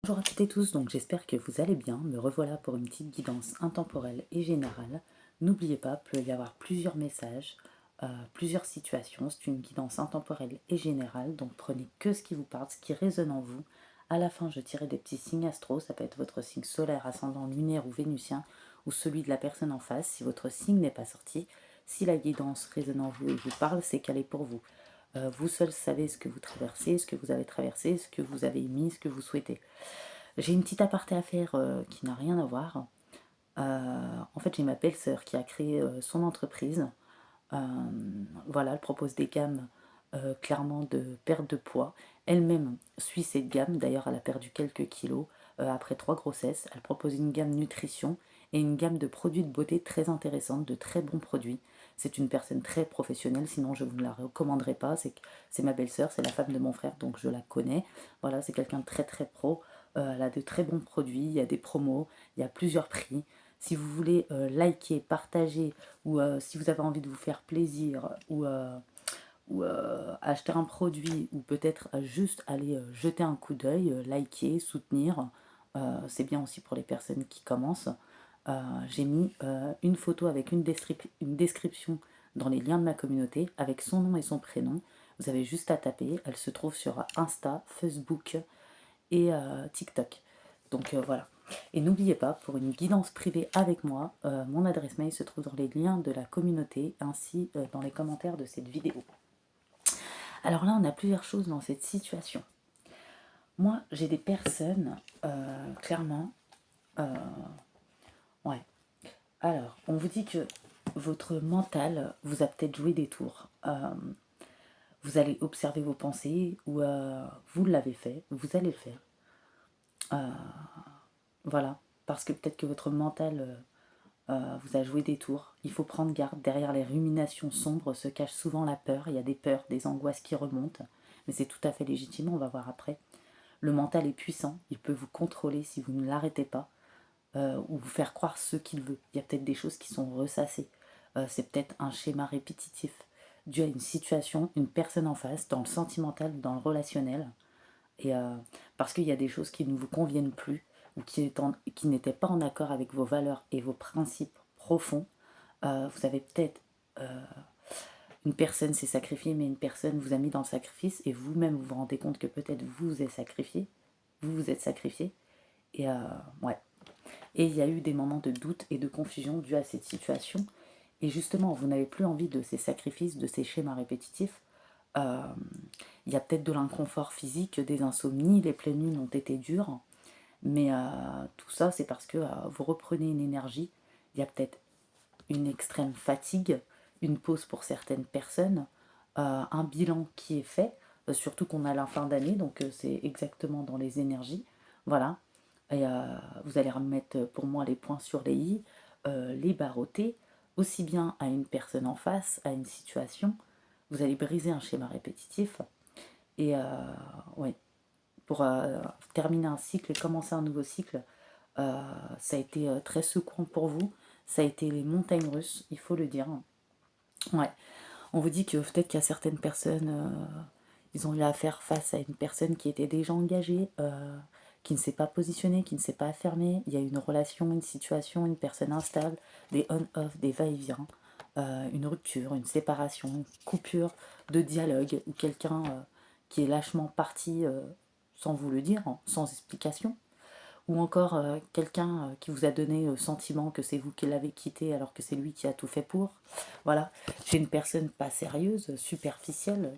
Bonjour à toutes et tous, donc j'espère que vous allez bien. Me revoilà pour une petite guidance intemporelle et générale. N'oubliez pas, il peut y avoir plusieurs messages, plusieurs situations. C'est une guidance intemporelle et générale, donc prenez que ce qui vous parle, ce qui résonne en vous. À la fin, je tirerai des petits signes astro, ça peut être votre signe solaire, ascendant, lunaire ou vénusien, ou celui de la personne en face. Si votre signe n'est pas sorti, si la guidance résonne en vous et vous parle, c'est qu'elle est pour vous. Vous seul savez ce que vous traversez, ce que vous avez traversé, ce que vous avez mis, ce que vous souhaitez. J'ai une petite aparté à faire qui n'a rien à voir. En fait, j'ai ma belle-sœur qui a créé son entreprise. Euh, voilà, elle propose des gammes clairement de perte de poids. Elle-même suit cette gamme. D'ailleurs, elle a perdu quelques kilos après 3 grossesses. Elle propose une gamme nutrition et une gamme de produits de beauté très intéressante, de très bons produits. C'est une personne très professionnelle, sinon je ne vous la recommanderais pas. C'est ma belle-sœur, c'est la femme de mon frère, donc je la connais. Voilà, c'est quelqu'un de très très pro. Elle a de très bons produits, il y a des promos, il y a plusieurs prix. Si vous voulez liker, partager, ou si vous avez envie de vous faire plaisir, ou acheter un produit, ou peut-être juste aller jeter un coup d'œil, liker, soutenir, c'est bien aussi pour les personnes qui commencent. J'ai mis une photo avec une description dans les liens de ma communauté, avec son nom et son prénom. Vous avez juste à taper, elle se trouve sur Insta, Facebook et TikTok. Donc voilà. Et n'oubliez pas, pour une guidance privée avec moi, mon adresse mail se trouve dans les liens de la communauté ainsi dans les commentaires de cette vidéo. Alors là, on a plusieurs choses dans cette situation. Moi, j'ai des personnes, clairement, ouais. Alors, on vous dit que votre mental vous a peut-être joué des tours. Vous allez observer vos pensées, ou vous l'avez fait, vous allez le faire. Voilà, parce que peut-être que votre mental vous a joué des tours. Il faut prendre garde. Derrière les ruminations sombres se cache souvent la peur. Il y a des peurs, des angoisses qui remontent. Mais c'est tout à fait légitime, on va voir après. Le mental est puissant. Il peut vous contrôler si vous ne l'arrêtez pas. Ou vous faire croire ce qu'il veut. Il y a peut-être des choses qui sont ressassées. C'est peut-être un schéma répétitif dû à une situation, une personne en face, dans le sentimental, dans le relationnel. Et parce qu'il y a des choses qui ne vous conviennent plus ou qui n'étaient pas en accord avec vos valeurs et vos principes profonds. Vous avez peut-être une personne s'est sacrifiée, mais une personne vous a mis dans le sacrifice et vous-même vous vous rendez compte que peut-être vous vous êtes sacrifié, et ouais. Et il y a eu des moments de doute et de confusion dus à cette situation. Et justement, vous n'avez plus envie de ces sacrifices, de ces schémas répétitifs. Euh, il y a peut-être de l'inconfort physique, des insomnies, les pleines lunes ont été dures. Mais tout ça, c'est parce que vous reprenez une énergie. Il y a peut-être une extrême fatigue, une pause pour certaines personnes, un bilan qui est fait, surtout qu'on a la fin d'année, donc c'est exactement dans les énergies. Voilà. Et vous allez remettre pour moi les points sur les i, les barreauter, aussi bien à une personne en face, à une situation. Vous allez briser un schéma répétitif. Et ouais, pour terminer un cycle et commencer un nouveau cycle, ça a été très secouant pour vous. Ça a été les montagnes russes, il faut le dire. Ouais, on vous dit que peut-être qu'il y a certaines personnes, ils ont eu à faire face à une personne qui était déjà engagée, qui ne s'est pas positionnée, qui ne s'est pas affirmée. Il y a eu une relation, une situation, une personne instable, des on-off, des va-et-vient, une rupture, une séparation, une coupure de dialogue, ou quelqu'un qui est lâchement parti sans vous le dire, hein, sans explication, ou encore quelqu'un qui vous a donné le sentiment que c'est vous qui l'avez quitté alors que c'est lui qui a tout fait pour. Voilà, j'ai une personne pas sérieuse, superficielle,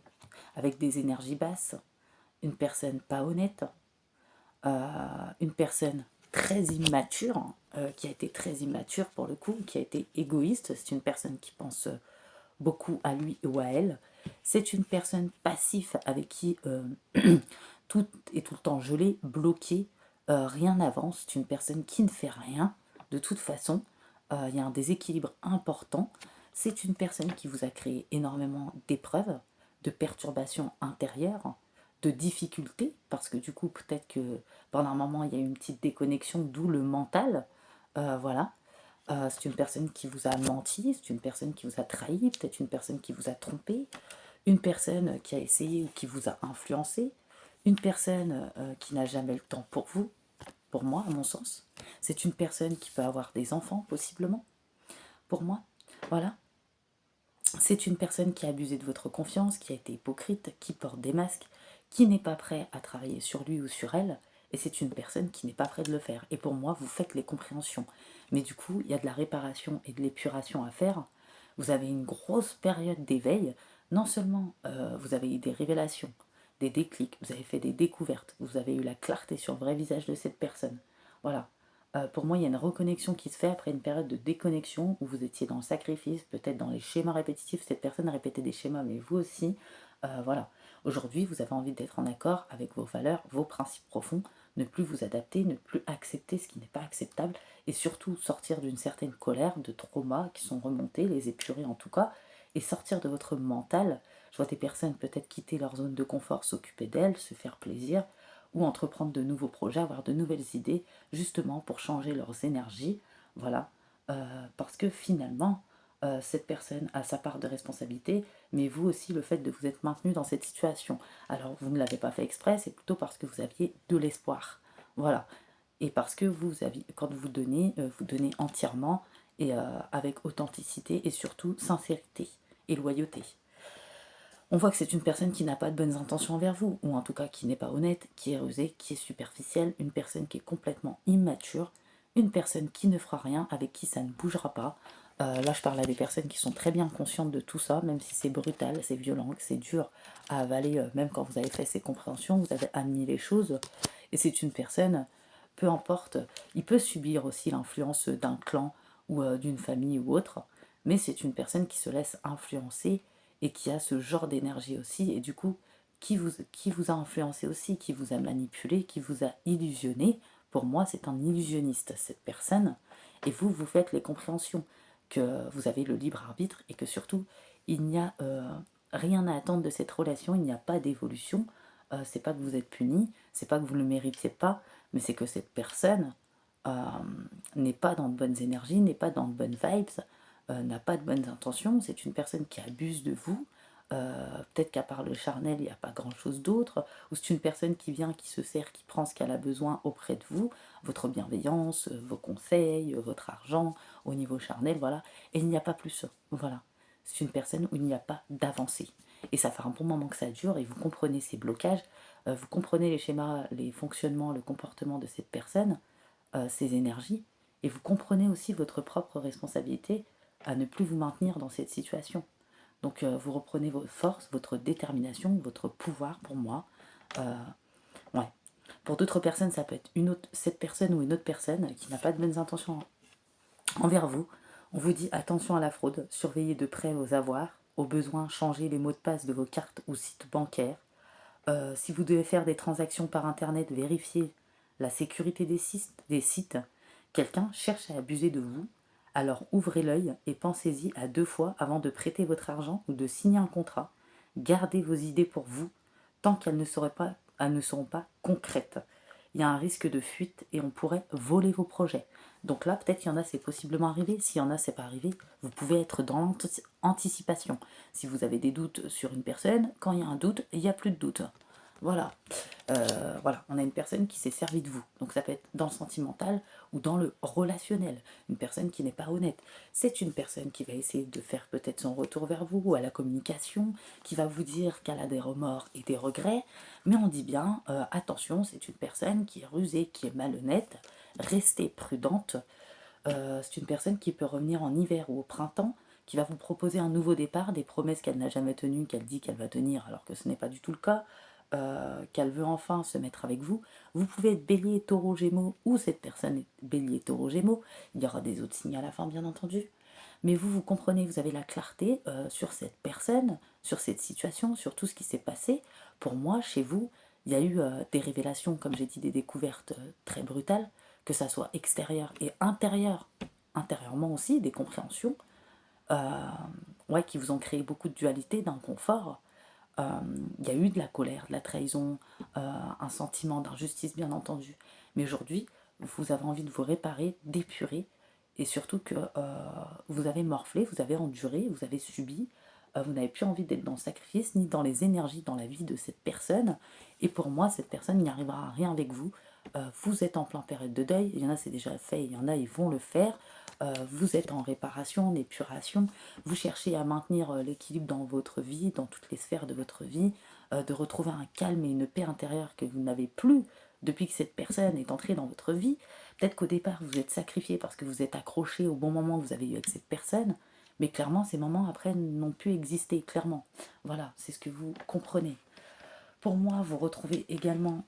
avec des énergies basses, une personne pas honnête, une personne très immature, qui a été très immature pour le coup, qui a été égoïste. C'est une personne qui pense beaucoup à lui ou à elle. C'est une personne passive avec qui tout est tout le temps gelé, bloqué, rien n'avance. C'est une personne qui ne fait rien de toute façon. Il y a un déséquilibre important. C'est une personne qui vous a créé énormément d'épreuves, de perturbations intérieures, de difficultés, parce que du coup peut-être que pendant un moment il y a eu une petite déconnexion, d'où le mental. Voilà. C'est une personne qui vous a menti, c'est une personne qui vous a trahi, peut-être une personne qui vous a trompé, une personne qui a essayé ou qui vous a influencé, Une personne qui n'a jamais le temps pour moi, à mon sens. C'est une personne qui peut avoir des enfants, possiblement, pour moi. Voilà. C'est une personne qui a abusé de votre confiance, qui a été hypocrite, qui porte des masques, qui n'est pas prêt à travailler sur lui ou sur elle, et c'est une personne qui n'est pas prête de le faire. Et pour moi, vous faites les compréhensions. Mais du coup, il y a de la réparation et de l'épuration à faire. Vous avez une grosse période d'éveil. Non seulement vous avez eu des révélations, des déclics, vous avez fait des découvertes, vous avez eu la clarté sur le vrai visage de cette personne. Voilà. Pour moi, il y a une reconnexion qui se fait après une période de déconnexion où vous étiez dans le sacrifice, peut-être dans les schémas répétitifs. Cette personne a répété des schémas, mais vous aussi. Voilà. Aujourd'hui, vous avez envie d'être en accord avec vos valeurs, vos principes profonds, ne plus vous adapter, ne plus accepter ce qui n'est pas acceptable et surtout sortir d'une certaine colère, de traumas qui sont remontés, les épurer en tout cas, et sortir de votre mental. Je vois des personnes peut-être quitter leur zone de confort, s'occuper d'elles, se faire plaisir, ou entreprendre de nouveaux projets, avoir de nouvelles idées, justement pour changer leurs énergies. Voilà. Parce que finalement, cette personne a sa part de responsabilité, mais vous aussi, le fait de vous être maintenu dans cette situation. Alors, vous ne l'avez pas fait exprès, c'est plutôt parce que vous aviez de l'espoir. Voilà. Et parce que vous aviez, quand vous donnez entièrement et avec authenticité et surtout sincérité et loyauté. On voit que c'est une personne qui n'a pas de bonnes intentions envers vous, ou en tout cas qui n'est pas honnête, qui est rusée, qui est superficielle, une personne qui est complètement immature, une personne qui ne fera rien, avec qui ça ne bougera pas. Là, je parle à des personnes qui sont très bien conscientes de tout ça, même si c'est brutal, c'est violent, que c'est dur à avaler, même quand vous avez fait ces compréhensions, vous avez amené les choses. Et c'est une personne, peu importe, il peut subir aussi l'influence d'un clan ou d'une famille ou autre, mais c'est une personne qui se laisse influencer et qui a ce genre d'énergie aussi, et du coup, qui vous a influencé aussi, qui vous a manipulé, qui vous a illusionné. Pour moi, c'est un illusionniste, cette personne, et vous, vous faites les compréhensions, que vous avez le libre arbitre, et que surtout, il n'y a rien à attendre de cette relation, il n'y a pas d'évolution, c'est pas que vous êtes puni, c'est pas que vous ne le méritez pas, mais c'est que cette personne euh, n'est pas dans de bonnes énergies, n'est pas dans de bonnes vibes, n'a pas de bonnes intentions, c'est une personne qui abuse de vous. Peut-être qu'à part le charnel, il n'y a pas grand-chose d'autre, ou c'est une personne qui vient, qui se sert, qui prend ce qu'elle a besoin auprès de vous, votre bienveillance, vos conseils, votre argent, au niveau charnel, voilà, et il n'y a pas plus, voilà. C'est une personne où il n'y a pas d'avancée. Et ça fait un bon moment que ça dure, et vous comprenez ces blocages, vous comprenez les schémas, les fonctionnements, le comportement de cette personne, ces énergies, et vous comprenez aussi votre propre responsabilité à ne plus vous maintenir dans cette situation. Donc vous reprenez vos forces, votre détermination, votre pouvoir pour moi. Euh, ouais. Pour d'autres personnes, ça peut être cette personne ou une autre personne qui n'a pas de bonnes intentions envers vous. On vous dit attention à la fraude, surveillez de près vos avoirs, au besoin changez les mots de passe de vos cartes ou sites bancaires. Si vous devez faire des transactions par internet, vérifiez la sécurité des sites. Quelqu'un cherche à abuser de vous, alors ouvrez l'œil et pensez-y à 2 fois avant de prêter votre argent ou de signer un contrat. Gardez vos idées pour vous tant qu'elles ne seront pas concrètes. Il y a un risque de fuite et on pourrait voler vos projets. Donc là, peut-être qu'il y en a, c'est possiblement arrivé. S'il y en a, c'est pas arrivé. Vous pouvez être dans l'anticipation. Si vous avez des doutes sur une personne, quand il y a un doute, il n'y a plus de doute. Voilà. Voilà, on a une personne qui s'est servie de vous. Donc ça peut être dans le sentimental ou dans le relationnel. Une personne qui n'est pas honnête. C'est une personne qui va essayer de faire peut-être son retour vers vous ou à la communication, qui va vous dire qu'elle a des remords et des regrets. Mais on dit bien, attention, c'est une personne qui est rusée, qui est malhonnête. Restez prudente. C'est une personne qui peut revenir en hiver ou au printemps, qui va vous proposer un nouveau départ, des promesses qu'elle n'a jamais tenues, qu'elle dit qu'elle va tenir alors que ce n'est pas du tout le cas, qu'elle veut enfin se mettre avec vous. Vous pouvez être bélier, taureau, gémeaux, ou cette personne est bélier, taureau, gémeaux. Il y aura des autres signes à la fin, bien entendu. Mais vous comprenez, vous avez la clarté sur cette personne, sur cette situation, sur tout ce qui s'est passé. Pour moi, chez vous, il y a eu des révélations, comme j'ai dit, des découvertes très brutales, que ça soit extérieur et intérieur, intérieurement aussi, des compréhensions, ouais, qui vous ont créé beaucoup de dualité, d'inconfort. Il y a eu de la colère, de la trahison, un sentiment d'injustice, bien entendu. Mais aujourd'hui, vous avez envie de vous réparer, d'épurer, et surtout que vous avez morflé, vous avez enduré, vous avez subi, vous n'avez plus envie d'être dans le sacrifice, ni dans les énergies, dans la vie de cette personne. Et pour moi, cette personne n'y arrivera à rien avec vous. Vous êtes en plein période de deuil, il y en a c'est déjà fait, il y en a ils vont le faire. Vous êtes en réparation, en épuration, vous cherchez à maintenir l'équilibre dans votre vie, dans toutes les sphères de votre vie, de retrouver un calme et une paix intérieure que vous n'avez plus depuis que cette personne est entrée dans votre vie. Peut-être qu'au départ vous êtes sacrifié parce que vous êtes accroché au bon moment que vous avez eu avec cette personne, mais clairement ces moments après n'ont plus existé, clairement. Voilà, c'est ce que vous comprenez. Pour moi, vous retrouvez également,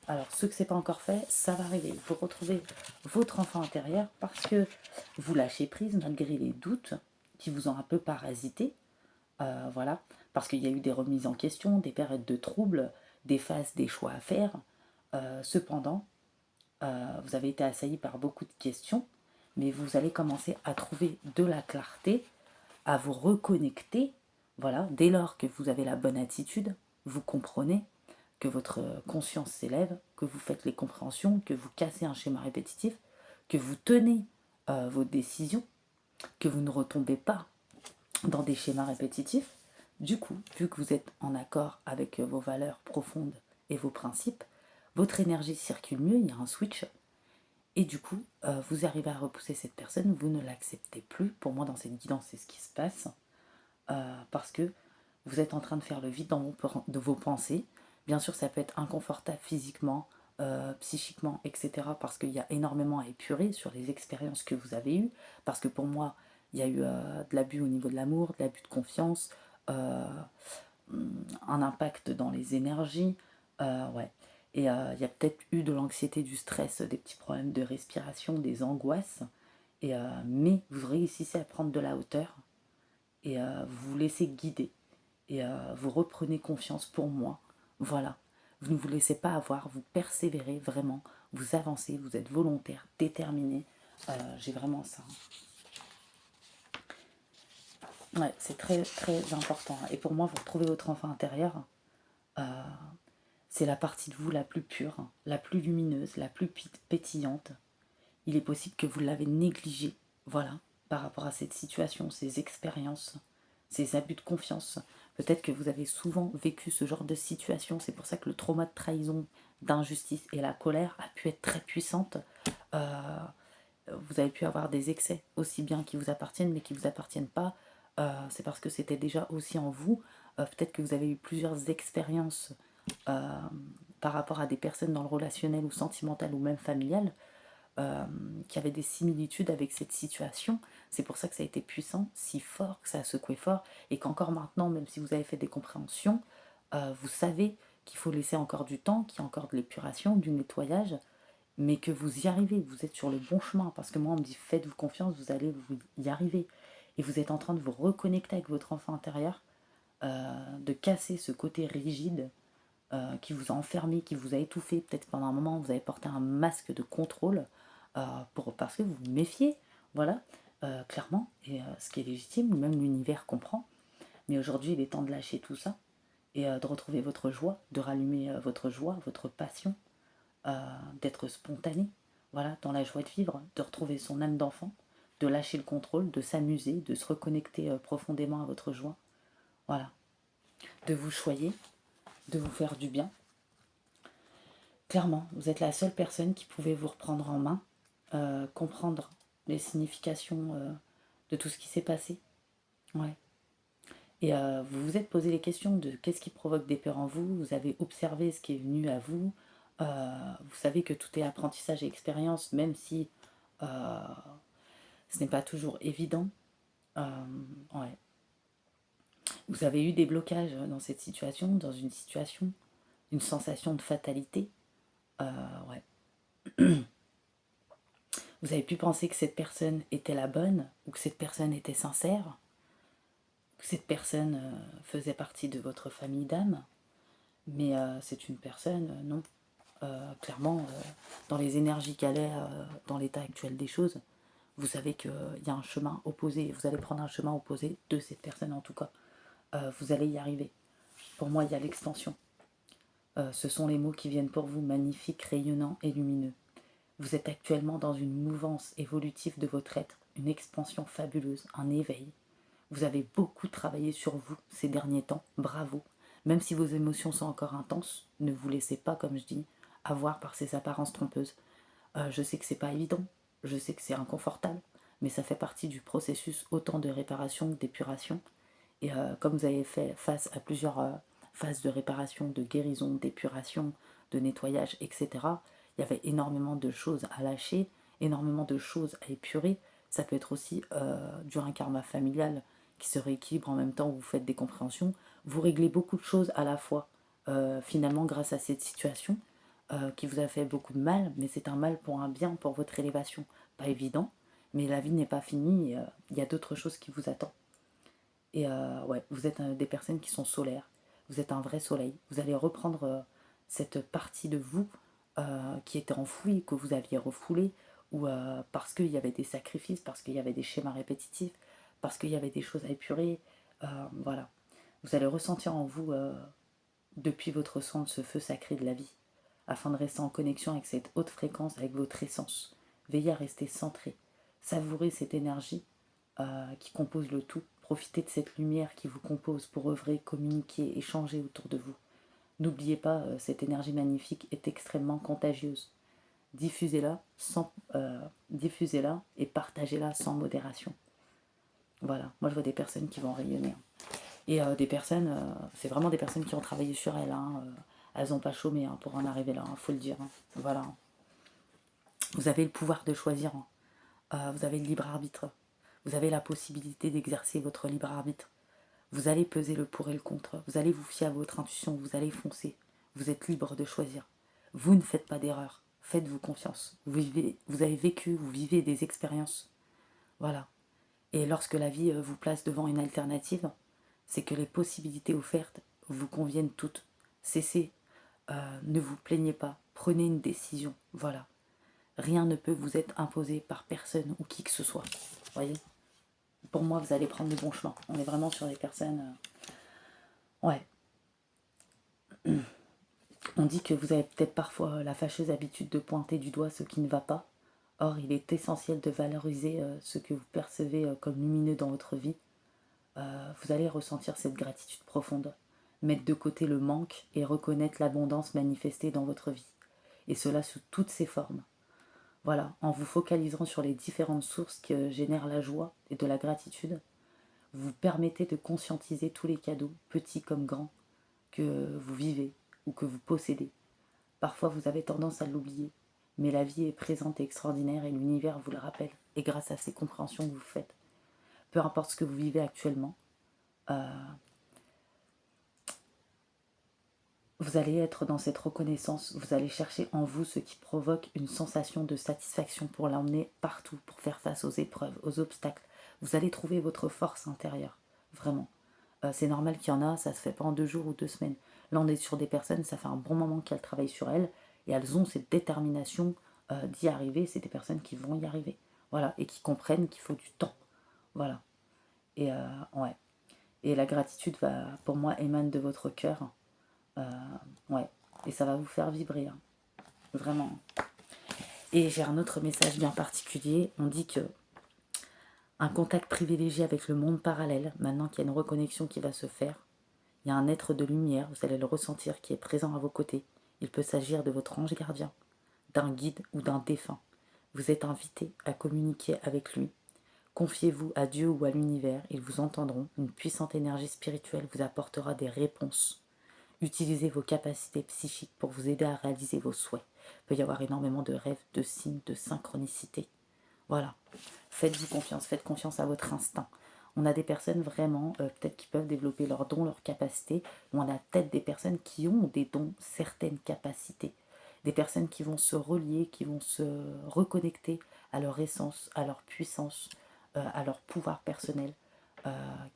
alors ceux que c'est pas encore fait, ça va arriver. Vous retrouvez votre enfant intérieur parce que vous lâchez prise malgré les doutes qui vous ont un peu parasité. Voilà, parce qu'il y a eu des remises en question, des périodes de troubles, des phases, des choix à faire. Cependant, vous avez été assailli par beaucoup de questions, mais vous allez commencer à trouver de la clarté, à vous reconnecter. Voilà, dès lors que vous avez la bonne attitude, vous comprenez que votre conscience s'élève, que vous faites les compréhensions, que vous cassez un schéma répétitif, que vous tenez vos décisions, que vous ne retombez pas dans des schémas répétitifs. Du coup, vu que vous êtes en accord avec vos valeurs profondes et vos principes, votre énergie circule mieux, il y a un switch. Et du coup, vous arrivez à repousser cette personne, vous ne l'acceptez plus. Pour moi, dans cette guidance, c'est ce qui se passe. Parce que vous êtes en train de faire le vide de vos pensées. Bien sûr, ça peut être inconfortable physiquement, psychiquement, etc. Parce qu'il y a énormément à épurer sur les expériences que vous avez eues. Parce que pour moi, il y a eu de l'abus au niveau de l'amour, de l'abus de confiance, euh, un impact dans les énergies. Ouais. Et il y a peut-être eu de l'anxiété, du stress, des petits problèmes de respiration, des angoisses. Mais vous réussissez à prendre de la hauteur et vous vous laissez guider et vous reprenez confiance pour moi. Voilà. Vous ne vous laissez pas avoir, vous persévérez vraiment, vous avancez, vous êtes volontaire, déterminé. J'ai vraiment ça. Ouais, c'est très très important. Et pour moi, vous retrouvez votre enfant intérieur. Euh, c'est la partie de vous la plus pure, la plus lumineuse, la plus pétillante. Il est possible que vous l'avez négligé, voilà, par rapport à cette situation, ces expériences, ces abus de confiance. Peut-être que vous avez souvent vécu ce genre de situation. C'est pour ça que le trauma de trahison, d'injustice et la colère a pu être très puissante. Euh, vous avez pu avoir des excès, aussi bien qui vous appartiennent, mais qui ne vous appartiennent pas. C'est parce que c'était déjà aussi en vous. Peut-être que vous avez eu plusieurs expériences euh, par rapport à des personnes dans le relationnel ou sentimental ou même familial qui avaient des similitudes avec cette situation. C'est pour ça que ça a été puissant, si fort, que ça a secoué fort, et qu'encore maintenant, même si vous avez fait des compréhensions, vous savez qu'il faut laisser encore du temps, qu'il y a encore de l'épuration, du nettoyage, mais que vous y arrivez, vous êtes sur le bon chemin, parce que moi on me dit faites-vous confiance, vous allez vous y arriver. Et vous êtes en train de vous reconnecter avec votre enfant intérieur, de casser ce côté rigide qui vous a enfermé, qui vous a étouffé. Peut-être pendant un moment, vous avez porté un masque de contrôle parce que vous vous méfiez. Voilà, clairement. Et ce qui est légitime, même l'univers comprend. Mais aujourd'hui, il est temps de lâcher tout ça et de retrouver votre joie, de rallumer votre joie, votre passion, d'être spontané. Voilà, dans la joie de vivre, de retrouver son âme d'enfant, de lâcher le contrôle, de s'amuser, de se reconnecter profondément à votre joie. Voilà, de vous choyer, de vous faire du bien. Clairement, vous êtes la seule personne qui pouvait vous reprendre en main, comprendre les significations de tout ce qui s'est passé. Ouais. Et vous vous êtes posé les questions de qu'est-ce qui provoque des peurs en vous, vous avez observé ce qui est venu à vous, vous savez que tout est apprentissage et expérience, même si ce n'est pas toujours évident. Ouais. Vous avez eu des blocages dans cette situation, dans une situation, une sensation de fatalité. Ouais. Vous avez pu penser que cette personne était la bonne, ou que cette personne était sincère, que cette personne faisait partie de votre famille d'âme, mais c'est une personne, non. Clairement, dans les énergies qu'elle est, dans l'état actuel des choses, vous savez qu'il y a un chemin opposé, vous allez prendre un chemin opposé de cette personne en tout cas. Vous allez y arriver. Pour moi, il y a l'extension. Ce sont les mots qui viennent pour vous, magnifiques, rayonnants et lumineux. Vous êtes actuellement dans une mouvance évolutive de votre être, une expansion fabuleuse, un éveil. Vous avez beaucoup travaillé sur vous ces derniers temps, bravo. Même si vos émotions sont encore intenses, ne vous laissez pas, comme je dis, avoir par ces apparences trompeuses. Je sais que c'est pas évident, je sais que c'est inconfortable, mais ça fait partie du processus autant de réparation que d'épuration. Et comme vous avez fait face à plusieurs phases de réparation, de guérison, d'épuration, de nettoyage, etc., il y avait énormément de choses à lâcher, énormément de choses à épurer. Ça peut être aussi du karma familial qui se rééquilibre en même temps où vous faites des compréhensions. Vous réglez beaucoup de choses à la fois, finalement, grâce à cette situation qui vous a fait beaucoup de mal, mais c'est un mal pour un bien, pour votre élévation. Pas évident, mais la vie n'est pas finie, il y a d'autres choses qui vous attendent. Et ouais, vous êtes des personnes qui sont solaires. Vous êtes un vrai soleil. Vous allez reprendre cette partie de vous qui était enfouie, que vous aviez refoulée, ou parce qu'il y avait des sacrifices, parce qu'il y avait des schémas répétitifs, parce qu'il y avait des choses à épurer. Voilà. Vous allez ressentir en vous, depuis votre centre, ce feu sacré de la vie, afin de rester en connexion avec cette haute fréquence, avec votre essence. Veillez à rester centré. Savourez cette énergie qui compose le tout. Profitez de cette lumière qui vous compose pour œuvrer, communiquer, échanger autour de vous. N'oubliez pas, cette énergie magnifique est extrêmement contagieuse. Diffusez-la diffusez-la et partagez-la sans modération. Voilà, moi je vois des personnes qui vont rayonner. Et des personnes, c'est vraiment des personnes qui ont travaillé sur elles. Elles n'ont pas chômé pour en arriver là, faut le dire. Voilà. Vous avez le pouvoir de choisir. Vous avez le libre arbitre. Vous avez la possibilité d'exercer votre libre arbitre. Vous allez peser le pour et le contre. Vous allez vous fier à votre intuition. Vous allez foncer. Vous êtes libre de choisir. Vous ne faites pas d'erreur. Faites-vous confiance. Vous avez vécu, vous vivez des expériences. Voilà. Et lorsque la vie vous place devant une alternative, c'est que les possibilités offertes vous conviennent toutes. Cessez, ne vous plaignez pas. Prenez une décision. Voilà. Rien ne peut vous être imposé par personne ou qui que ce soit. Voyez ? Pour moi, vous allez prendre le bon chemin. On est vraiment sur des personnes... Ouais. On dit que vous avez peut-être parfois la fâcheuse habitude de pointer du doigt ce qui ne va pas. Or, il est essentiel de valoriser ce que vous percevez comme lumineux dans votre vie. Vous allez ressentir cette gratitude profonde. Mettre de côté le manque et reconnaître l'abondance manifestée dans votre vie. Et cela sous toutes ses formes. Voilà, en vous focalisant sur les différentes sources qui génèrent la joie et de la gratitude, vous permettez de conscientiser tous les cadeaux, petits comme grands, que vous vivez ou que vous possédez. Parfois vous avez tendance à l'oublier, mais la vie est présente et extraordinaire et l'univers vous le rappelle, et grâce à ces compréhensions que vous faites. Peu importe ce que vous vivez actuellement, vous allez être dans cette reconnaissance, vous allez chercher en vous ce qui provoque une sensation de satisfaction pour l'emmener partout, pour faire face aux épreuves, aux obstacles. Vous allez trouver votre force intérieure, vraiment. C'est normal qu'il y en a, ça se fait pas en 2 jours ou 2 semaines. Là, on est sur des personnes, ça fait un bon moment qu'elles travaillent sur elles, et elles ont cette détermination d'y arriver. C'est des personnes qui vont y arriver, voilà, et qui comprennent qu'il faut du temps, voilà. Et ouais. Et la gratitude va, pour moi, émane de votre cœur. Ouais, et ça va vous faire vibrer, hein. Vraiment. Et j'ai un autre message bien particulier. On dit que un contact privilégié avec le monde parallèle, maintenant qu'il y a une reconnexion qui va se faire, il y a un être de lumière, vous allez le ressentir, qui est présent à vos côtés. Il peut s'agir de votre ange gardien, d'un guide ou d'un défunt. Vous êtes invité à communiquer avec lui. Confiez-vous à Dieu ou à l'univers, ils vous entendront. Une puissante énergie spirituelle vous apportera des réponses. Utilisez vos capacités psychiques pour vous aider à réaliser vos souhaits. Il peut y avoir énormément de rêves, de signes, de synchronicité. Voilà. Faites-vous confiance, faites confiance à votre instinct. On a des personnes vraiment, peut-être qui peuvent développer leurs dons, leurs capacités. On a peut-être des personnes qui ont des dons, certaines capacités. Des personnes qui vont se relier, qui vont se reconnecter à leur essence, à leur puissance, à leur pouvoir personnel,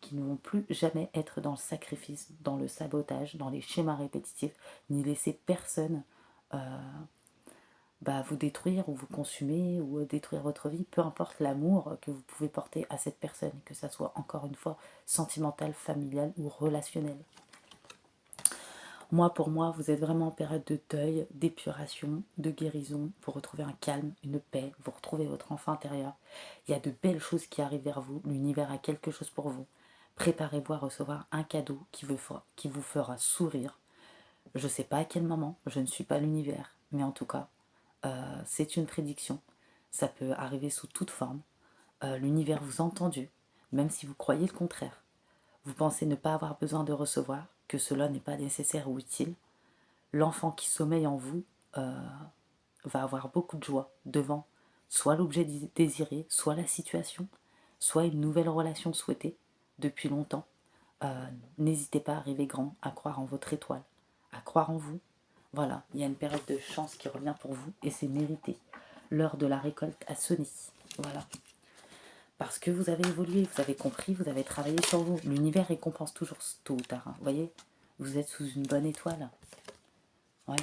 qui ne vont plus jamais être dans le sacrifice, dans le sabotage, dans les schémas répétitifs, ni laisser personne vous détruire ou vous consumer ou détruire votre vie, peu importe l'amour que vous pouvez porter à cette personne, que ça soit encore une fois sentimental, familial ou relationnel. Moi, pour moi, vous êtes vraiment en période de deuil, d'épuration, de guérison, pour retrouver un calme, une paix, vous retrouvez votre enfant intérieur. Il y a de belles choses qui arrivent vers vous, l'univers a quelque chose pour vous. Préparez-vous à recevoir un cadeau qui vous fera sourire. Je ne sais pas à quel moment, je ne suis pas l'univers, mais en tout cas, c'est une prédiction. Ça peut arriver sous toute forme. L'univers vous a entendu, même si vous croyez le contraire. Vous pensez ne pas avoir besoin de recevoir, que cela n'est pas nécessaire ou utile. L'enfant qui sommeille en vous va avoir beaucoup de joie devant soit l'objet désiré, soit la situation, soit une nouvelle relation souhaitée depuis longtemps. N'hésitez pas à rêver grand, à croire en votre étoile, à croire en vous. Voilà, il y a une période de chance qui revient pour vous et c'est mérité. L'heure de la récolte a sonné. Voilà. Parce que vous avez évolué, vous avez compris, vous avez travaillé sur vous. L'univers récompense toujours tôt ou tard. Vous voyez, vous êtes sous une bonne étoile. Ouais.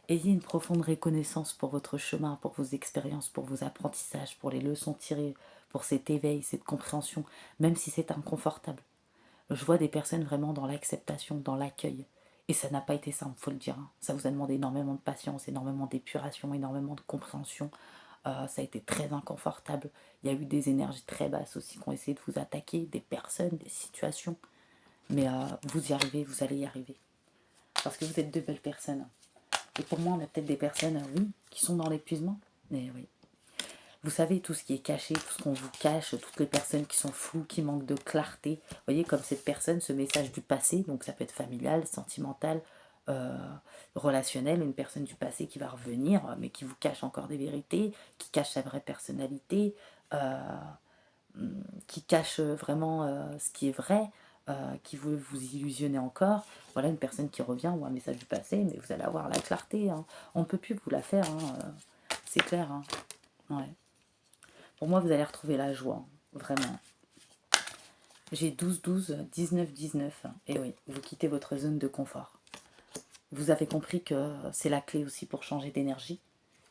Ayez une profonde reconnaissance pour votre chemin, pour vos expériences, pour vos apprentissages, pour les leçons tirées, pour cet éveil, cette compréhension, même si c'est inconfortable. Je vois des personnes vraiment dans l'acceptation, dans l'accueil. Et ça n'a pas été simple, faut le dire. Ça vous a demandé énormément de patience, énormément d'épuration, énormément de compréhension. Ça a été très inconfortable. Il y a eu des énergies très basses aussi qui ont essayé de vous attaquer, des personnes, des situations. Mais vous y arrivez, vous allez y arriver. Parce que vous êtes de belles personnes. Et pour moi, on a peut-être des personnes, oui, qui sont dans l'épuisement. Mais oui. Vous savez, tout ce qui est caché, tout ce qu'on vous cache, toutes les personnes qui sont floues, qui manquent de clarté. Vous voyez, comme cette personne, ce message du passé, donc ça peut être familial, sentimental, euh, relationnel, une personne du passé qui va revenir, mais qui vous cache encore des vérités, qui cache sa vraie personnalité, euh, qui cache vraiment ce qui est vrai, qui veut vous illusionner encore. Voilà une personne qui revient ou un message du passé, mais vous allez avoir la clarté. Hein. On ne peut plus vous la faire, hein, c'est clair. Hein. Ouais. Pour moi, vous allez retrouver la joie, vraiment. J'ai 12-12, 19-19. Et oui, vous quittez votre zone de confort. Vous avez compris que c'est la clé aussi pour changer d'énergie.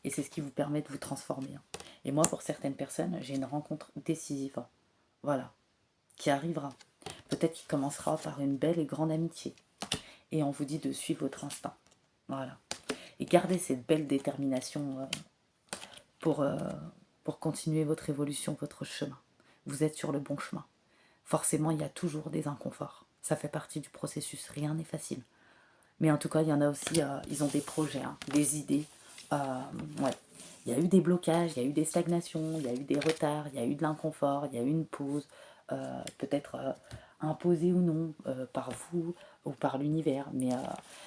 Et c'est ce qui vous permet de vous transformer. Et moi, pour certaines personnes, j'ai une rencontre décisive. Voilà. Qui arrivera. Peut-être qu'il commencera par une belle et grande amitié. Et on vous dit de suivre votre instinct. Voilà. Et gardez cette belle détermination pour, euh, pour continuer votre évolution, votre chemin. Vous êtes sur le bon chemin. Forcément, il y a toujours des inconforts. Ça fait partie du processus. Rien n'est facile. Mais en tout cas, il y en a aussi, ils ont des projets, hein, des idées. Ouais. Il y a eu des blocages, il y a eu des stagnations, il y a eu des retards, il y a eu de l'inconfort, il y a eu une pause, peut-être imposée ou non par vous ou par l'univers. Mais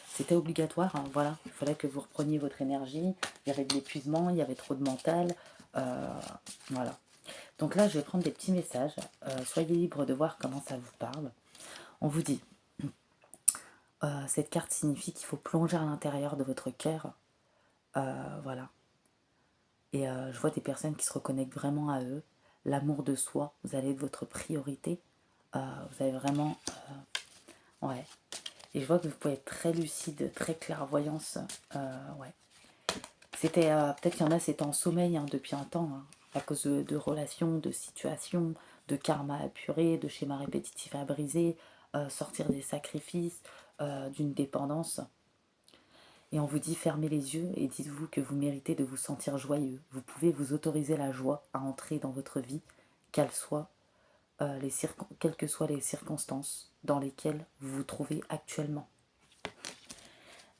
c'était obligatoire, hein, voilà. Il fallait que vous repreniez votre énergie. Il y avait de l'épuisement, il y avait trop de mental. Voilà. Donc là, je vais prendre des petits messages. Soyez libre de voir comment ça vous parle. On vous dit, cette carte signifie qu'il faut plonger à l'intérieur de votre cœur. Voilà. Et je vois des personnes qui se reconnectent vraiment à eux. L'amour de soi, vous allez être votre priorité. Vous avez vraiment... ouais. Et je vois que vous pouvez être très lucide, très clairvoyance. Ouais. C'était... peut-être qu'il y en a, c'était en sommeil hein, depuis un temps. Hein, à cause de relations, de situations, de karma à apurer, de schémas répétitifs à briser, sortir des sacrifices, d'une dépendance. Et on vous dit fermez les yeux et dites-vous que vous méritez de vous sentir joyeux. Vous pouvez vous autoriser la joie à entrer dans votre vie, quelles que soient les circonstances dans lesquelles vous vous trouvez actuellement.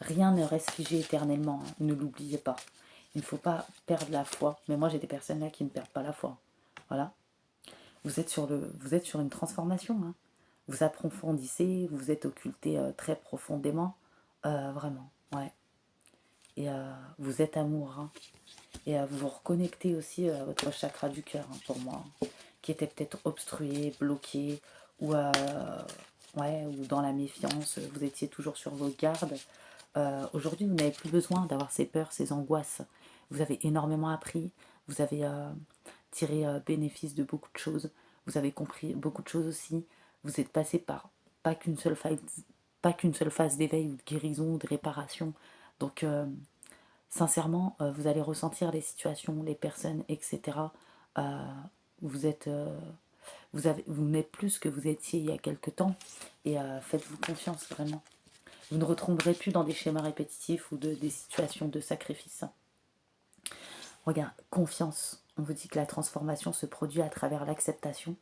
Rien ne reste figé éternellement, hein, ne l'oubliez pas. Il ne faut pas perdre la foi. Mais moi j'ai des personnes là qui ne perdent pas la foi. Voilà. Vous êtes sur une transformation. Hein. Vous approfondissez, vous êtes occulté très profondément. Vraiment, ouais. Et vous êtes amour. Hein. Et vous vous reconnectez aussi à votre chakra du cœur, hein, pour moi, hein, qui était peut-être obstrué, bloqué, ou, ouais, ou dans la méfiance, vous étiez toujours sur vos gardes. Aujourd'hui, vous n'avez plus besoin d'avoir ces peurs, ces angoisses. Vous avez énormément appris, vous avez tiré bénéfice de beaucoup de choses, vous avez compris beaucoup de choses aussi. Vous êtes passé par pas qu'une seule phase, d'éveil ou de guérison ou de réparation. Donc, sincèrement, vous allez ressentir les situations, les personnes, etc. Vous êtes, vous n'êtes plus ce que vous étiez il y a quelque temps et faites-vous confiance vraiment. Vous ne retomberez plus dans des schémas répétitifs ou des situations de sacrifice. Regarde, confiance. On vous dit que la transformation se produit à travers l'acceptation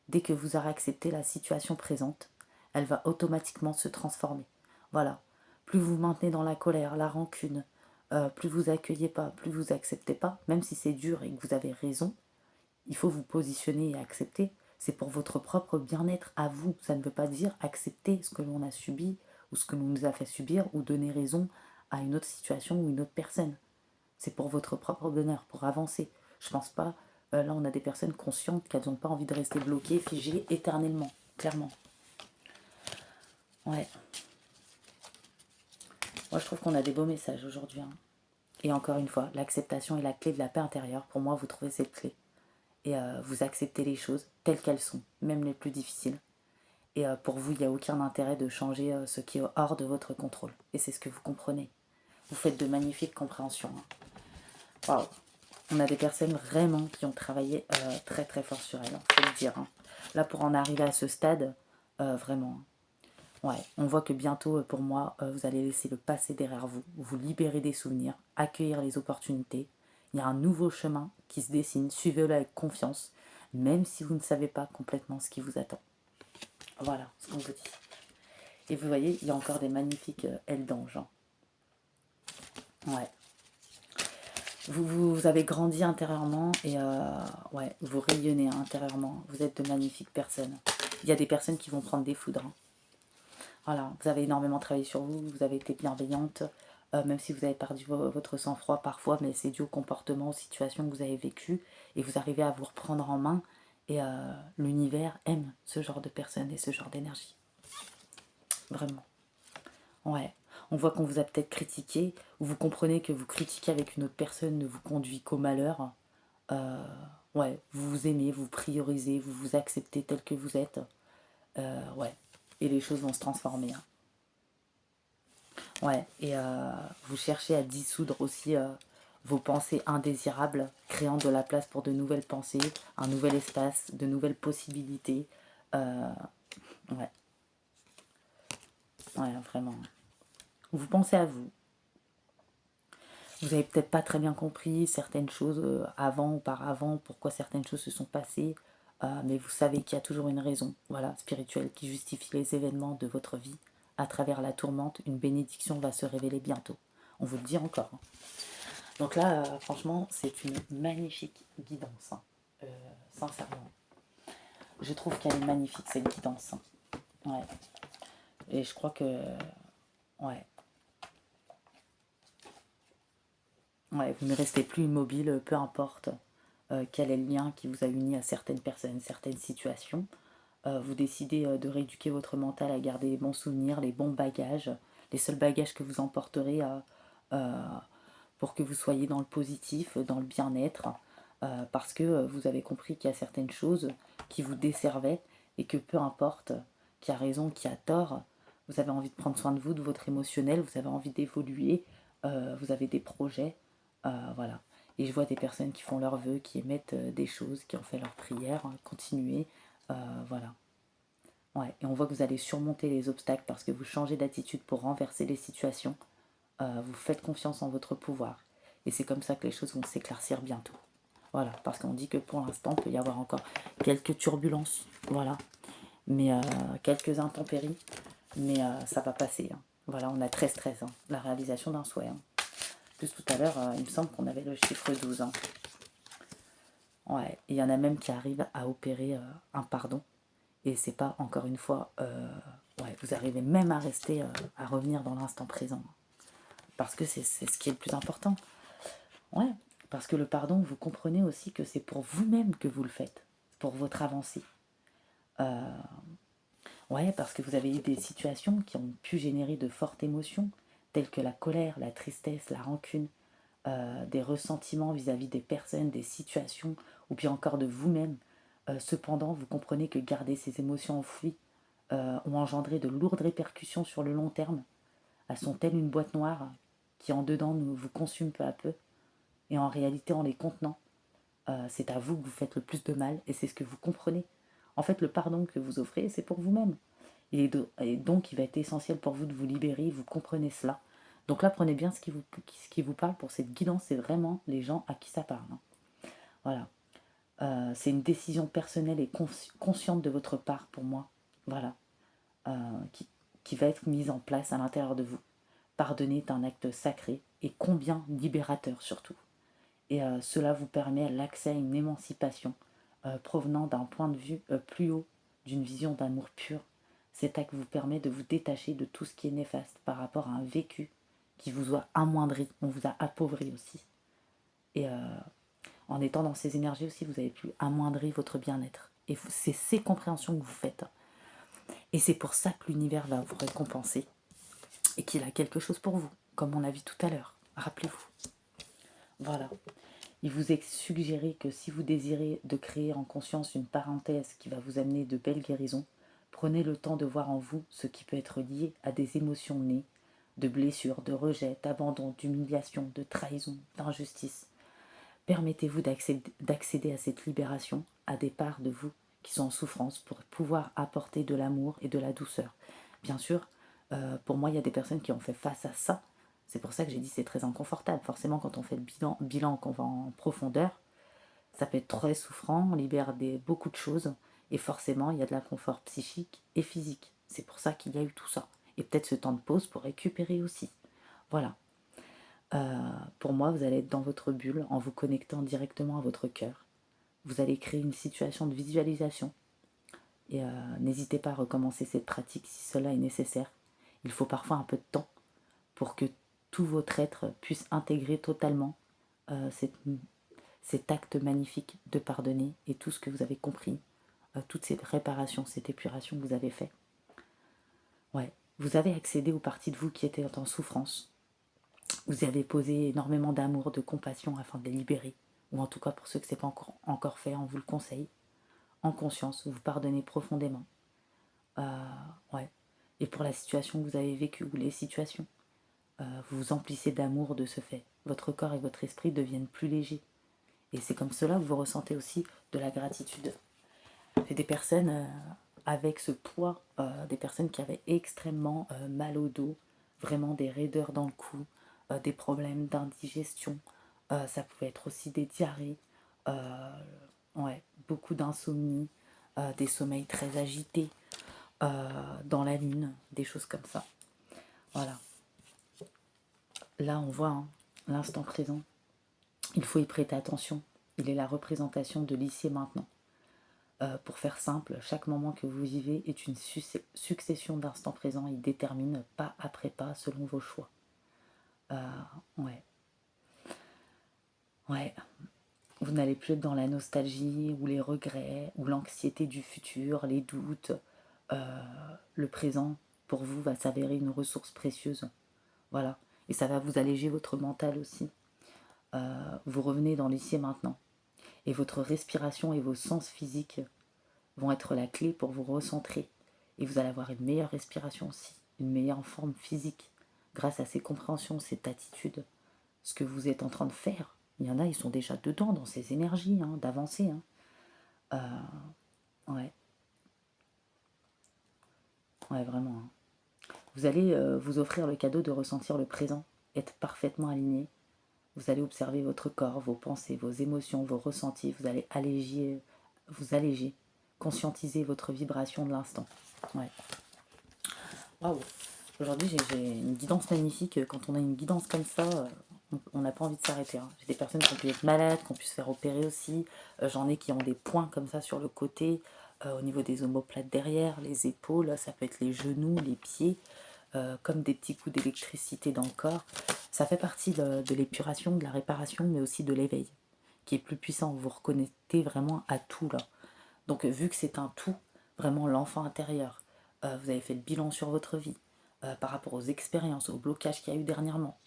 dès que vous aurez accepté la situation présente, elle va automatiquement se transformer. Voilà. Plus vous maintenez dans la colère, la rancune, plus vous accueillez pas, plus vous acceptez pas, même si c'est dur et que vous avez raison, il faut vous positionner et accepter. C'est pour votre propre bien-être à vous. Ça ne veut pas dire accepter ce que l'on a subi ou ce que l'on nous a fait subir ou donner raison à une autre situation ou une autre personne. C'est pour votre propre bonheur, pour avancer. Je pense pas, là on a des personnes conscientes qu'elles n'ont pas envie de rester bloquées, figées éternellement, clairement. Ouais. Moi je trouve qu'on a des beaux messages aujourd'hui. Hein. Et encore une fois, l'acceptation est la clé de la paix intérieure. Pour moi, vous trouvez cette clé. Et vous acceptez les choses telles qu'elles sont, même les plus difficiles. Et pour vous, il n'y a aucun intérêt de changer ce qui est hors de votre contrôle. Et c'est ce que vous comprenez. Vous faites de magnifiques compréhensions. Hein. Waouh. On a des personnes vraiment qui ont travaillé très très fort sur elles, il faut le dire. Hein. Là, pour en arriver à ce stade, vraiment, ouais, on voit que bientôt, pour moi, vous allez laisser le passé derrière vous, vous libérer des souvenirs, accueillir les opportunités. Il y a un nouveau chemin qui se dessine, suivez-le avec confiance, même si vous ne savez pas complètement ce qui vous attend. Voilà ce qu'on vous dit. Et vous voyez, il y a encore des magnifiques ailes d'ange. Hein. Ouais. Vous avez grandi intérieurement et ouais, vous rayonnez intérieurement. Vous êtes de magnifiques personnes. Il y a des personnes qui vont prendre des foudres. Hein. Voilà, vous avez énormément travaillé sur vous, vous avez été bienveillante, même si vous avez perdu votre sang-froid parfois, mais c'est dû au comportement, aux situations que vous avez vécues, et vous arrivez à vous reprendre en main, et l'univers aime ce genre de personnes et ce genre d'énergie. Vraiment. Ouais. On voit qu'on vous a peut-être critiqué, ou vous comprenez que vous critiquer avec une autre personne ne vous conduit qu'au malheur. Euh, ouais, vous vous aimez, vous priorisez, vous vous acceptez tel que vous êtes. Ouais. Et les choses vont se transformer. Hein. Ouais, et vous cherchez à dissoudre aussi vos pensées indésirables, créant de la place pour de nouvelles pensées, un nouvel espace, de nouvelles possibilités. Euh, ouais, ouais, vraiment. Vous pensez à vous. Vous avez peut-être pas très bien compris certaines choses avant, auparavant, pourquoi certaines choses se sont passées, mais vous savez qu'il y a toujours une raison, voilà, spirituelle, qui justifie les événements de votre vie. À travers la tourmente, une bénédiction va se révéler bientôt. On vous le dit encore. Hein. Donc là, franchement, c'est une magnifique guidance, hein. Sincèrement. Je trouve qu'elle est magnifique, cette guidance. Hein. Ouais. Et je crois que... Ouais. Ouais, vous ne restez plus immobile, peu importe quel est le lien qui vous a uni à certaines personnes, certaines situations. Vous décidez de rééduquer votre mental à garder les bons souvenirs, les bons bagages, les seuls bagages que vous emporterez euh, pour que vous soyez dans le positif, dans le bien-être, parce que vous avez compris qu'il y a certaines choses qui vous desservaient et que peu importe qui a raison, qui a tort, vous avez envie de prendre soin de vous, de votre émotionnel, vous avez envie d'évoluer, vous avez des projets, voilà. Et je vois des personnes qui font leurs vœux, qui émettent des choses, qui ont fait leurs prières, hein, continuer, voilà. Ouais, et on voit que vous allez surmonter les obstacles parce que vous changez d'attitude pour renverser les situations. Vous faites confiance en votre pouvoir. Et c'est comme ça que les choses vont s'éclaircir bientôt. Voilà, parce qu'on dit que pour l'instant, il peut y avoir encore quelques turbulences, voilà, mais quelques intempéries, mais ça va passer. Hein. Voilà, on a 13-13, hein, la réalisation d'un souhait. Hein. Plus tout à l'heure, il me semble qu'on avait le chiffre 12. Hein. Ouais, il y en a même qui arrivent à opérer un pardon. Et c'est pas, encore une fois, ouais, vous arrivez même à rester, à revenir dans l'instant présent. Parce que c'est ce qui est le plus important. Ouais, parce que le pardon, vous comprenez aussi que c'est pour vous-même que vous le faites, pour votre avancée. Euh, ouais, parce que vous avez eu des situations qui ont pu générer de fortes émotions, telles que la colère, la tristesse, la rancune, des ressentiments vis-à-vis des personnes, des situations, ou bien encore de vous-même. Cependant, vous comprenez que garder ces émotions enfouies ont engendré de lourdes répercussions sur le long terme. Elles sont telles une boîte noire qui en dedans vous consume peu à peu. Et en réalité, en les contenant, c'est à vous que vous faites le plus de mal et c'est ce que vous comprenez. En fait, le pardon que vous offrez, c'est pour vous-même. Et donc, il va être essentiel pour vous de vous libérer, vous comprenez cela. Donc là, prenez bien ce qui vous parle pour cette guidance, c'est vraiment les gens à qui ça parle. Hein. Voilà. C'est une décision personnelle et consciente de votre part pour moi. Voilà. Qui va être mise en place à l'intérieur de vous. Pardonner est un acte sacré et combien libérateur surtout. Et cela vous permet l'accès à une émancipation provenant d'un point de vue plus haut, d'une vision d'amour pur. Cet acte vous permet de vous détacher de tout ce qui est néfaste par rapport à un vécu qui vous a amoindri, on vous a appauvri aussi. Et en étant dans ces énergies aussi, vous avez pu amoindrir votre bien-être. Et c'est ces compréhensions que vous faites. Et c'est pour ça que l'univers va vous récompenser et qu'il a quelque chose pour vous, comme on l'a vu tout à l'heure. Rappelez-vous. Voilà. Il vous est suggéré que si vous désirez de créer en conscience une parenthèse qui va vous amener de belles guérisons, prenez le temps de voir en vous ce qui peut être lié à des émotions nées, de blessures, de rejet, d'abandon, d'humiliation, de trahison, d'injustice. Permettez-vous d'accéder à cette libération, à des parts de vous qui sont en souffrance pour pouvoir apporter de l'amour et de la douceur. Bien sûr, pour moi, il y a des personnes qui ont fait face à ça. C'est pour ça que j'ai dit c'est très inconfortable. Forcément, quand on fait le bilan qu'on va en profondeur, ça peut être très souffrant, on libère beaucoup de choses. Et forcément, il y a de l'inconfort psychique et physique. C'est pour ça qu'il y a eu tout ça. Et peut-être ce temps de pause pour récupérer aussi. Voilà. Pour moi, vous allez être dans votre bulle en vous connectant directement à votre cœur. Vous allez créer une situation de visualisation. Et n'hésitez pas à recommencer cette pratique si cela est nécessaire. Il faut parfois un peu de temps pour que tout votre être puisse intégrer totalement cet acte magnifique de pardonner et tout ce que vous avez compris, toute cette réparation, cette épuration que vous avez fait. Ouais, vous avez accédé aux parties de vous qui étaient en souffrance. Vous avez posé énormément d'amour, de compassion afin de les libérer, ou en tout cas pour ceux que ce n'est pas encore fait, on vous le conseille. En conscience, vous pardonnez profondément. Ouais. Et pour la situation que vous avez vécue, ou les situations, vous vous emplissez d'amour de ce fait. Votre corps et votre esprit deviennent plus légers. Et c'est comme cela que vous ressentez aussi de la gratitude. C'est des personnes avec ce poids, des personnes qui avaient extrêmement mal au dos, vraiment des raideurs dans le cou, des problèmes d'indigestion, ça pouvait être aussi des diarrhées, ouais, beaucoup d'insomnie, des sommeils très agités, dans la lune, des choses comme ça. Voilà. Là, on voit l'instant présent. Il faut y prêter attention. Il est la représentation de l'ici et maintenant. Pour faire simple, chaque moment que vous vivez est une succession d'instants présents. Il détermine pas après pas selon vos choix. Ouais. Ouais. Vous n'allez plus être dans la nostalgie ou les regrets ou l'anxiété du futur, les doutes. Le présent, pour vous, va s'avérer une ressource précieuse. Voilà. Et ça va vous alléger votre mental aussi. Vous revenez dans l'ici et maintenant. Et votre respiration et vos sens physiques vont être la clé pour vous recentrer. Et vous allez avoir une meilleure respiration aussi, une meilleure forme physique, grâce à ces compréhensions, cette attitude. Ce que vous êtes en train de faire, il y en a, ils sont déjà dedans, dans ces énergies, d'avancer. Ouais. Ouais, vraiment. Vous allez vous offrir le cadeau de ressentir le présent, être parfaitement aligné. Vous allez observer votre corps, vos pensées, vos émotions, vos ressentis. Vous allez vous alléger, conscientiser votre vibration de l'instant. Ouais. Waouh. Aujourd'hui, j'ai une guidance magnifique. Quand on a une guidance comme ça, on n'a pas envie de s'arrêter. J'ai des personnes qui ont pu être malades, qui ont pu se faire opérer aussi. J'en ai qui ont des points comme ça sur le côté, au niveau des omoplates derrière, les épaules, ça peut être les genoux, les pieds, comme des petits coups d'électricité dans le corps. Ça fait partie de l'épuration, de la réparation, mais aussi de l'éveil, qui est plus puissant. Vous reconnectez vraiment à tout là. Donc vu que c'est un tout, vraiment l'enfant intérieur, vous avez fait le bilan sur votre vie, par rapport aux expériences, aux blocages qu'il y a eu dernièrement.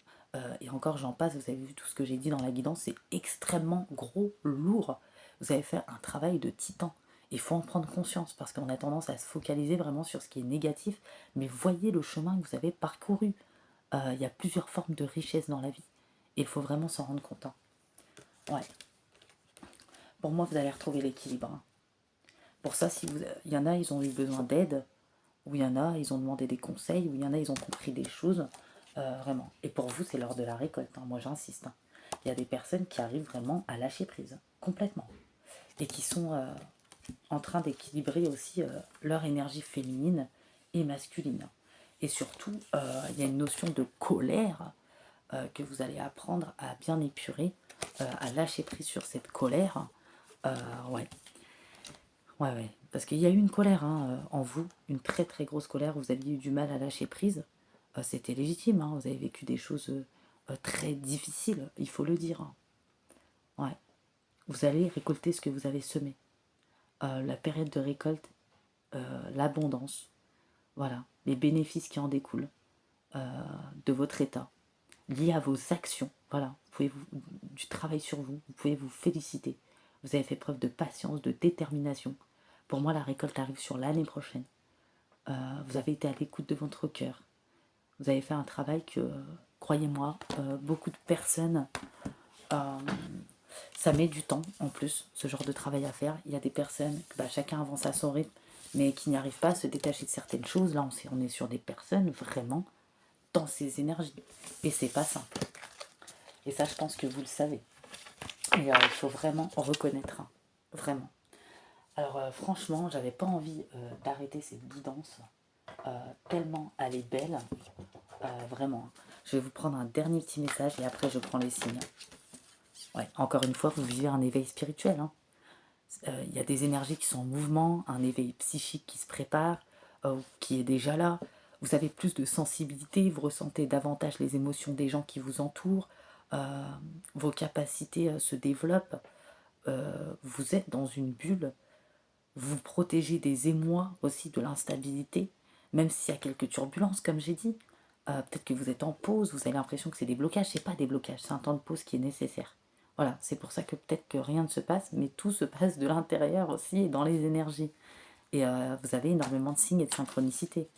Et encore, j'en passe, vous avez vu tout ce que j'ai dit dans la guidance, c'est extrêmement gros, lourd. Vous avez fait un travail de titan. Il faut en prendre conscience parce qu'on a tendance à se focaliser vraiment sur ce qui est négatif, mais voyez le chemin que vous avez parcouru. Il y a plusieurs formes de richesse dans la vie et il faut vraiment s'en rendre compte. Ouais. Pour moi, vous allez retrouver l'équilibre. Pour ça, il y en a, ils ont eu besoin d'aide, ou il y en a, ils ont demandé des conseils, ou il y en a, ils ont compris des choses, vraiment. Et pour vous, c'est l'heure de la récolte, moi j'insiste. Il y a des personnes qui arrivent vraiment à lâcher prise, complètement. et qui sont en train d'équilibrer aussi leur énergie féminine et masculine. Et surtout, il y a une notion de colère que vous allez apprendre à bien épurer, à lâcher prise sur cette colère. Ouais. Ouais. Parce qu'il y a eu une colère en vous, une très très grosse colère, vous aviez eu du mal à lâcher prise. C'était légitime, vous avez vécu des choses très difficiles, il faut le dire. Ouais. Vous allez récolter ce que vous avez semé. La période de récolte, l'abondance, voilà, les bénéfices qui en découlent de votre état, liés à vos actions, voilà, du travail sur vous, vous pouvez vous féliciter. Vous avez fait preuve de patience, de détermination. Pour moi, la récolte arrive sur l'année prochaine. Vous avez été à l'écoute de votre cœur. Vous avez fait un travail que, croyez-moi, beaucoup de personnes, ça met du temps en plus, ce genre de travail à faire. Il y a des personnes, chacun avance à son rythme, mais qui n'y arrivent pas à se détacher de certaines choses. Là, on est sur des personnes vraiment dans ces énergies. Et c'est pas simple. Et ça, je pense que vous le savez. Et il faut vraiment reconnaître. Vraiment. Alors, franchement, j'avais pas envie d'arrêter cette guidance. Tellement elle est belle. Vraiment. Je vais vous prendre un dernier petit message et après, je prends les signes. Ouais, encore une fois, vous vivez un éveil spirituel. Il y a des énergies qui sont en mouvement, un éveil psychique qui se prépare, qui est déjà là. Vous avez plus de sensibilité, vous ressentez davantage les émotions des gens qui vous entourent, vos capacités se développent, vous êtes dans une bulle, vous protégez des émois aussi, de l'instabilité, même s'il y a quelques turbulences, comme j'ai dit. Peut-être que vous êtes en pause, vous avez l'impression que c'est des blocages, c'est pas des blocages, c'est un temps de pause qui est nécessaire. Voilà, c'est pour ça que peut-être que rien ne se passe, mais tout se passe de l'intérieur aussi et dans les énergies. Et vous avez énormément de signes et de synchronicité.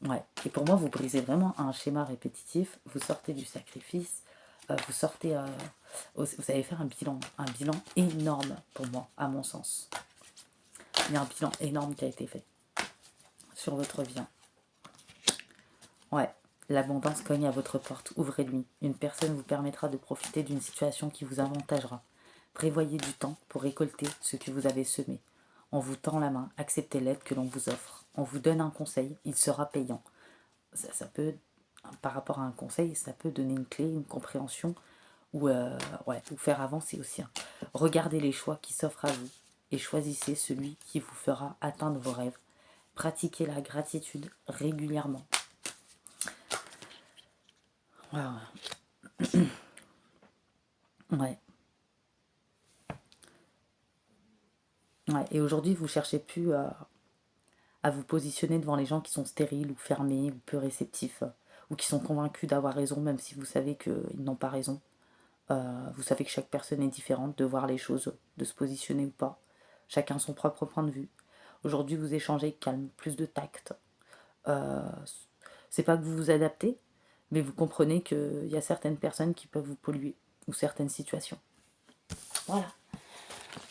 Ouais. Et pour moi, vous brisez vraiment un schéma répétitif, vous sortez du sacrifice, vous sortez... vous allez faire un bilan énorme pour moi, à mon sens. Il y a un bilan énorme qui a été fait sur votre vie. Ouais. L'abondance cogne à votre porte, ouvrez-lui. Une personne vous permettra de profiter d'une situation qui vous avantagera. Prévoyez du temps pour récolter ce que vous avez semé. On vous tend la main, acceptez l'aide que l'on vous offre. On vous donne un conseil, il sera payant. Ça peut, par rapport à un conseil, ça peut donner une clé, une compréhension, ou faire avancer aussi. Regardez les choix qui s'offrent à vous et choisissez celui qui vous fera atteindre vos rêves. Pratiquez la gratitude régulièrement. Ouais. Et aujourd'hui, vous ne cherchez plus à vous positionner devant les gens qui sont stériles ou fermés ou peu réceptifs, ou qui sont convaincus d'avoir raison, même si vous savez qu'ils n'ont pas raison. Vous savez que chaque personne est différente, de voir les choses, de se positionner ou pas. Chacun son propre point de vue. Aujourd'hui, vous échangez calme, plus de tact. C'est pas que vous vous adaptez, mais vous comprenez qu'il y a certaines personnes qui peuvent vous polluer, ou certaines situations. Voilà.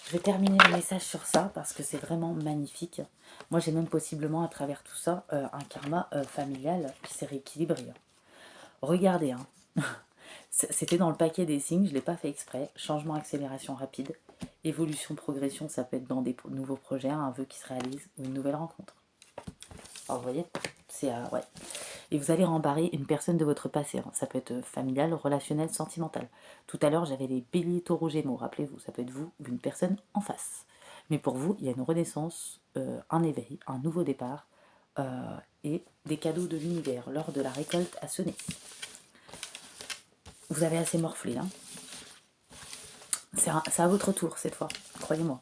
Je vais terminer le message sur ça, parce que c'est vraiment magnifique. Moi, j'ai même possiblement, à travers tout ça, un karma familial qui s'est rééquilibré. Regardez, c'était dans le paquet des signes, je ne l'ai pas fait exprès. Changement, accélération rapide. Évolution, progression, ça peut être dans des nouveaux projets, un vœu qui se réalise ou une nouvelle rencontre. Alors, vous voyez, c'est... ouais. Et vous allez rembarrer une personne de votre passé. Ça peut être familial, relationnel, sentimental. Tout à l'heure, j'avais les béliers, taureaux, gémeaux. Rappelez-vous, ça peut être vous ou une personne en face. Mais pour vous, il y a une renaissance, un éveil, un nouveau départ et des cadeaux de l'univers. L'heure de la récolte a sonné. Vous avez assez morflé, C'est à votre tour cette fois, croyez-moi.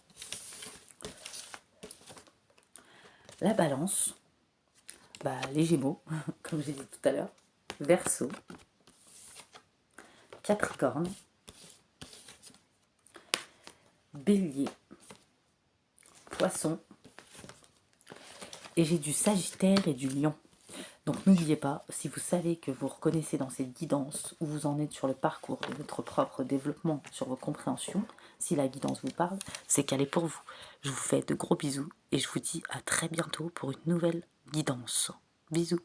La balance, les gémeaux, comme j'ai dit tout à l'heure, Verseau, Capricorne, Bélier, Poisson, et j'ai du Sagittaire et du Lion. Donc n'oubliez pas, si vous savez que vous reconnaissez dans cette guidance où vous en êtes sur le parcours de votre propre développement, sur vos compréhensions, si la guidance vous parle, c'est qu'elle est pour vous. Je vous fais de gros bisous et je vous dis à très bientôt pour une nouvelle guidance. Bisous.